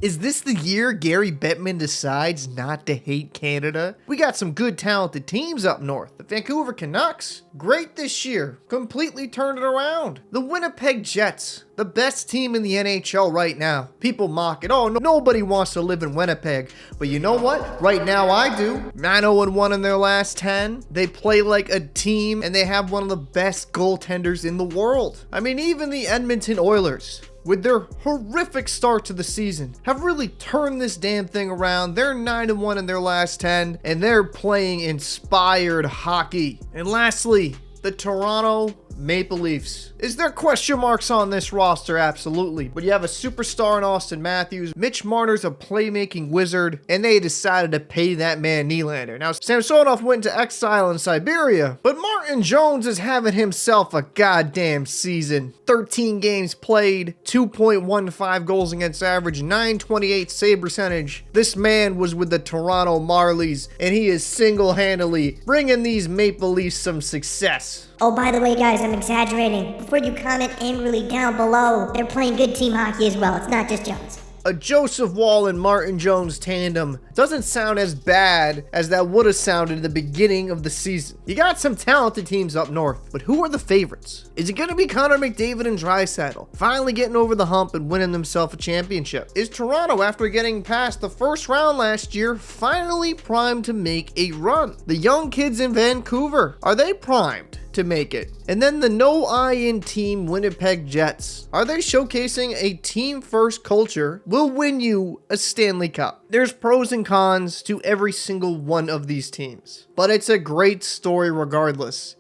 Is this the year Gary Bettman decides not to hate Canada? We got some good talented teams up north. The Vancouver Canucks, great this year, completely turned it around. The Winnipeg Jets, the best team in the NHL right now. People mock it. Oh, nobody wants to live in Winnipeg. But you know what? Right now I do. 9-0-1 in their last 10. They play like a team and they have one of the best goaltenders in the world. I mean, even the Edmonton Oilers, with their horrific start to the season, have really turned this damn thing around. They're 9-1 in their last 10, and they're playing inspired hockey. And lastly, the Toronto Maple Leafs. Is there question marks on this roster? Absolutely. But you have a superstar in Austin Matthews. Mitch Marner's a playmaking wizard, and they decided to pay that man Nylander. Now, Samsonov went into exile in Siberia, but Martin Jones is having himself a goddamn season. 13 games played, 2.15 goals against average, 928 save percentage. This man was with the Toronto Marlies, and he is single-handedly bringing these Maple Leafs some success. Oh, by the way, guys, I'm exaggerating. Before you comment angrily down below, they're playing good team hockey as well. It's not just Jones. A Joseph Woll and Martin Jones tandem doesn't sound as bad as that would have sounded at the beginning of the season. You got some talented teams up north, but who are the favorites? Is it going to be Connor McDavid and Draisaitl finally getting over the hump and winning themselves a championship? Is Toronto, after getting past the first round last year, finally primed to make a run? The young kids in Vancouver, are they primed to make it? And then the no-I-in team Winnipeg Jets, are they showcasing a team-first culture will win you a Stanley Cup? There's pros and cons to every single one of these teams, but it's a great story regardless.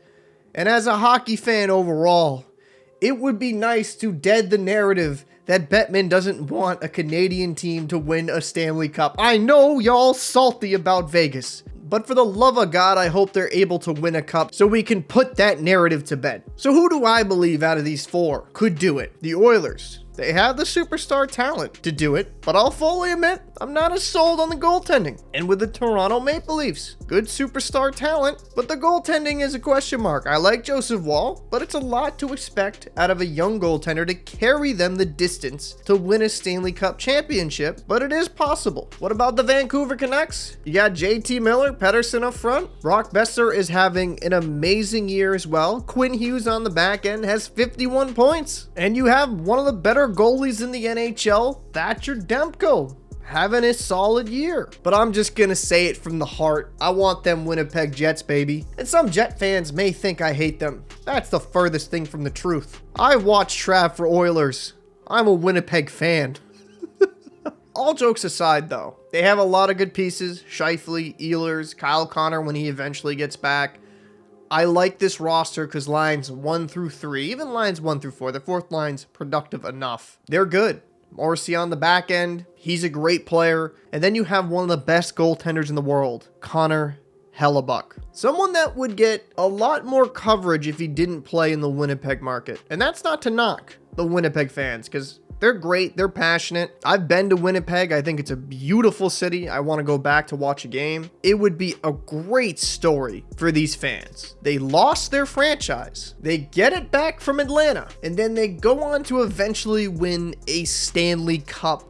And as a hockey fan overall, it would be nice to dead the narrative that Bettman doesn't want a Canadian team to win a Stanley Cup. I know y'all salty about Vegas, but for the love of God, I hope they're able to win a cup so we can put that narrative to bed. So who do I believe out of these four could do it? The Oilers. They have the superstar talent to do it, but I'll fully admit I'm not as sold on the goaltending. And with the Toronto Maple Leafs, good superstar talent, but the goaltending is a question mark. I like Joseph Woll, but it's a lot to expect out of a young goaltender to carry them the distance to win a Stanley Cup championship, but it is possible. What about the Vancouver Canucks? You got JT Miller, Pettersson up front. Brock Besser is having an amazing year as well. Quinn Hughes on the back end has 51 points. And you have one of the better goalies in the NHL, Thatcher Demko, having a solid year. But I'm just gonna say it from the heart. I want them Winnipeg Jets, baby. And some Jet fans may think I hate them. That's the furthest thing from the truth. I watch Trav for Oilers. I'm a Winnipeg fan. All jokes aside though, they have a lot of good pieces. Scheifele, Ehlers, Kyle Connor when he eventually gets back. I like this roster because lines 1 through 3, even lines 1 through 4, the fourth line's productive enough. They're good. Morrissey on the back end, he's a great player. And then you have one of the best goaltenders in the world, Connor Hellebuyck. Someone that would get a lot more coverage if he didn't play in the Winnipeg market. And that's not to knock the Winnipeg fans, because they're great. They're passionate. I've been to Winnipeg. I think it's a beautiful city. I want to go back to watch a game. It would be a great story for these fans. They lost their franchise. They get it back from Atlanta. And then they go on to eventually win a Stanley Cup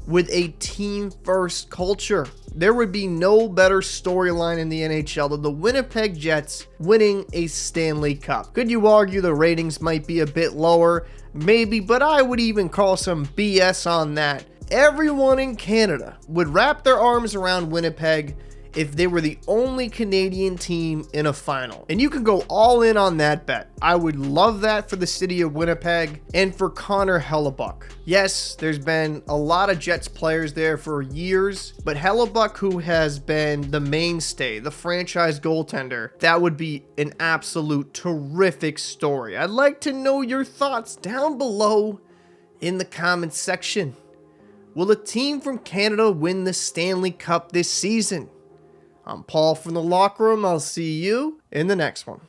with a team-first culture. There would be no better storyline in the NHL than the Winnipeg Jets winning a Stanley Cup. Could you argue the ratings might be a bit lower? Maybe, but I would even call some BS on that. Everyone in Canada would wrap their arms around Winnipeg if they were the only Canadian team in a final. And you can go all in on that bet. I would love that for the city of Winnipeg and for Connor Hellebuyck. Yes, there's been a lot of Jets players there for years, but Hellebuyck, who has been the mainstay, the franchise goaltender, that would be an absolute terrific story. I'd like to know your thoughts down below in the comments section. Will a team from Canada win the Stanley Cup this season? I'm Paul from the Locker Room. I'll see you in the next one.